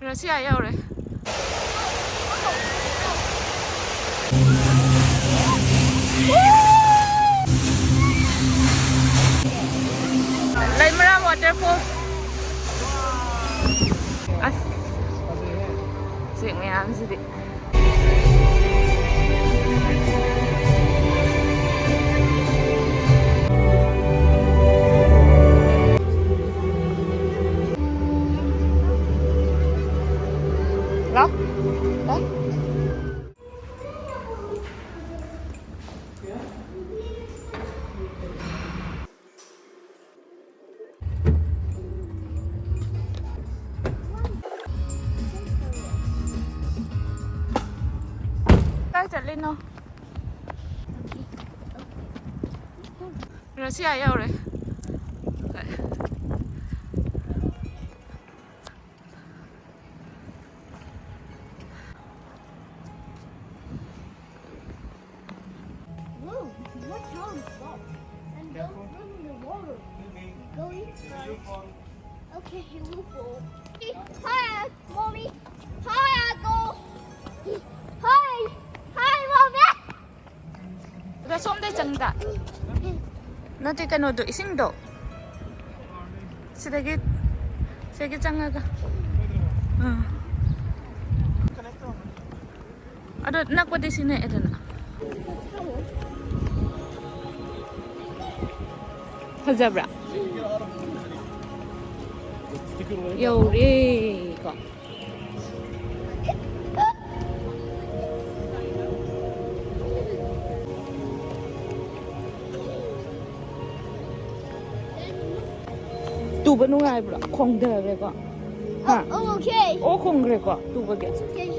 Russia yaure. Leimaram Waterfall. As. Chuyện mày gì đi. Đó. Đấy. Tay chặt lên nào. Russia yaure. What's wrong with that? And don't run in the water. Go inside. Okay, you will fall. Hi, mommy. Hi, Uncle. Hi. Hi, mommy. Ra xóm đây chẳng cả. Nó thì cái nó đuổi sinh độ. Sẽ cái chẳng cả. Ada nak pada sini ada nak. Zebra. Yaure kok. Tu ba nungai bro, khong de re ko. Ha. Oh, okay. O khong re ko, tu ba ge. Okay.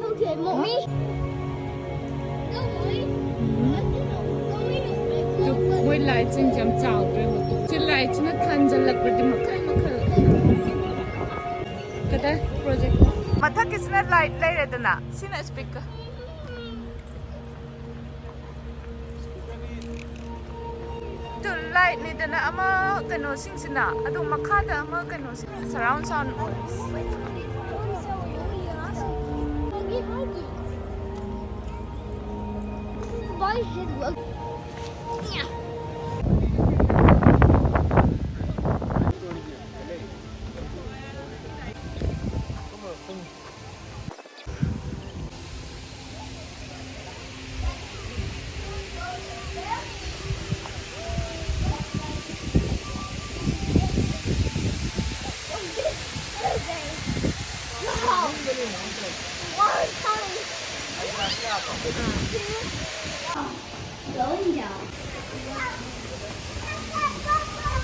Okay, mommy. Don't worry. Với lại trên chấm chảo rồi một chút trên lại trên nó thành ra lực rồi mà khơi cái đấy project mà thắc cái này light lấy ra đó xin là speaker tụi light này đó ama cái nó sinh sinh à đúng mà khác đó ama cái nó surround sound My head was. Yeah.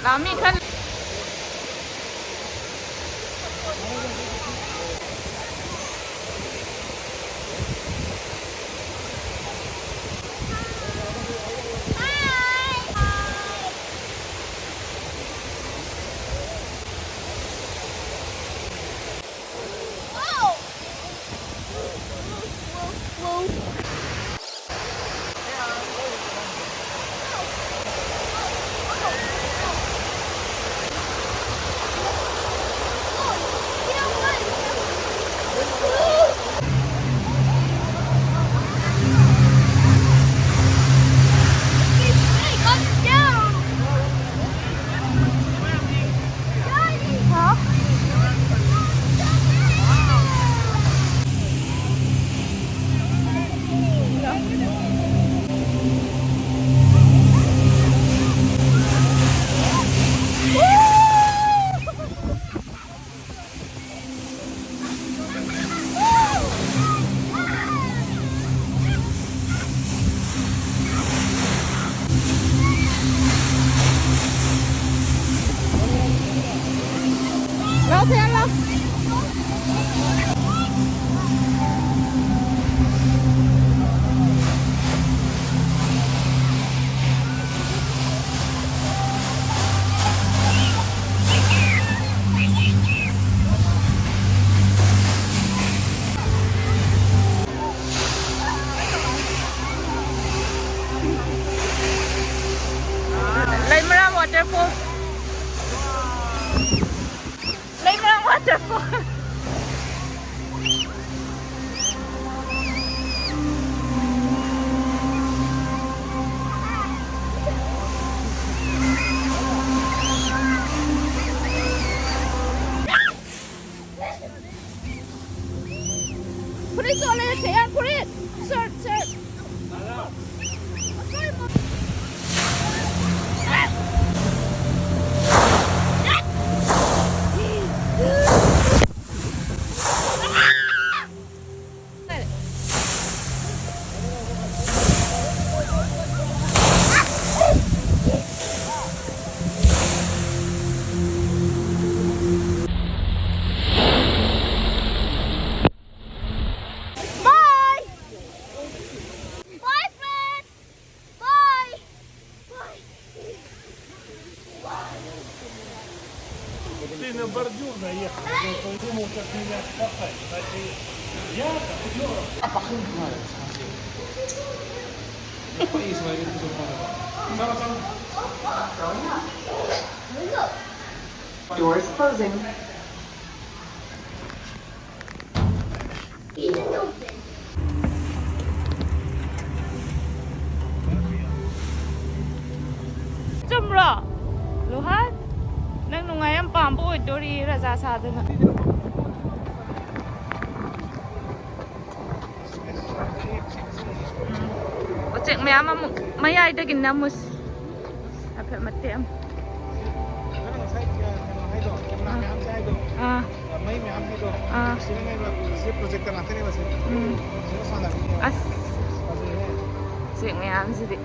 Lami kan Put it on it, Tayan, put it. Sir, sir. Sorry, Mom. Bye. Bye, friends. Bye. Bye. Ты на бордюр наехал, я подумал, как меня спасать. Значит, я так, Doors closing. Jumra. Luhan. Nang nungayang pambo dori raza sa na. O cek mayama mayay dagin namus. Apet matiam. Ah. Ah. As. Cek mayam sidi.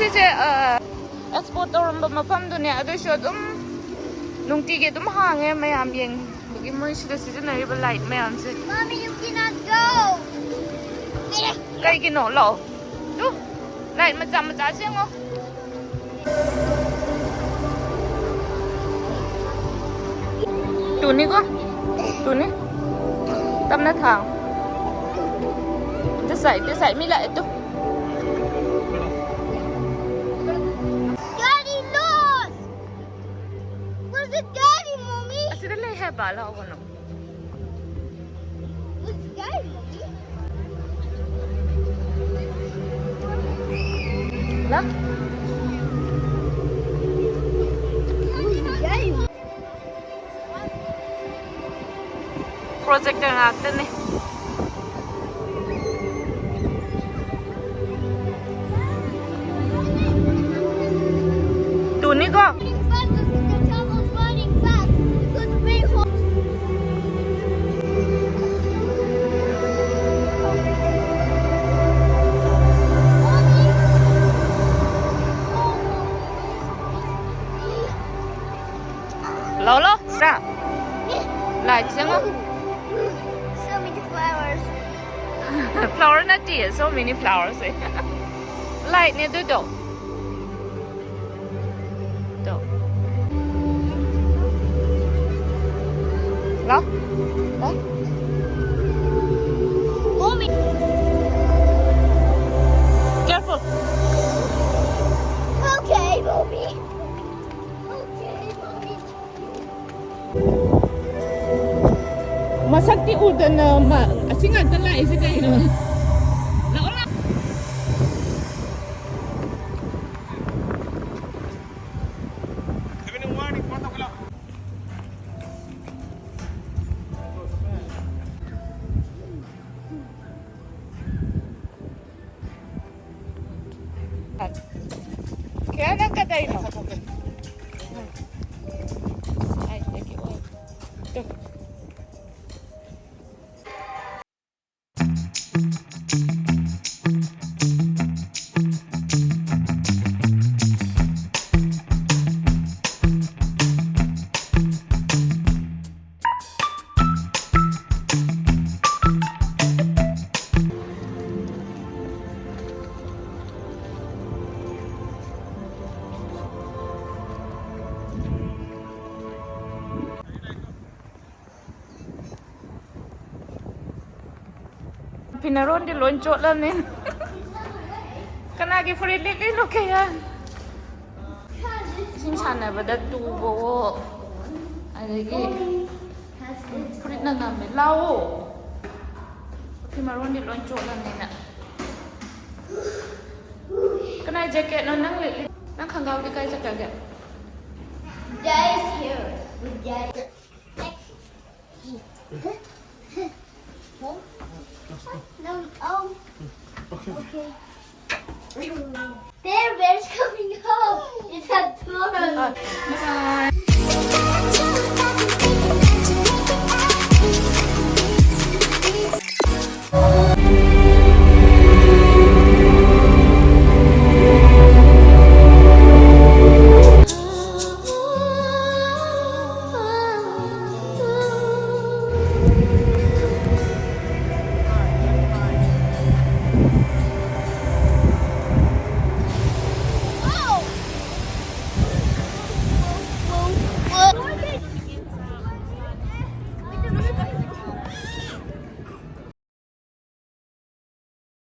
이제 엑스포 떠오른 마팜도네 아저씨 좀 농티게 좀 항해 매암 행 여기 뭐 시대 시즌에 입을 라이트 매암지. Mommy, you cannot go. cái nổ lẩu chú lại mà giá xem không tụi ní có tụi ní tâm nó thẳng tôi xảy mi lại tôi Daddy lost. Where's the daddy, Mommy? sila lại hay bà là không Where's the daddy, Mommy? đó Where's the daddy? projector natin eh tụi ní có lâu lâu ra lại xem không Show me the flowers. flower na dear so many flowers eh lại nè tôi đổ đổ đó đấy Mommy. careful Okay, Mommy. Okay, Mommy. masakti udan na ma asingan talay sa kayo na naula Kaya nagkatay no? Ay, thank you. Ito. Pinaron di lonco lang nin. Kanagi free lili lo kaya. Simsana ba da tubo. Adagi free na namin lao. Pinaron di lonco lang nin. Kanai jacket no nang lili. Nang kanggaw di kay jacket. Dad is here. With Dad. No, okay. There, bear's coming home. It's a tour. Bye.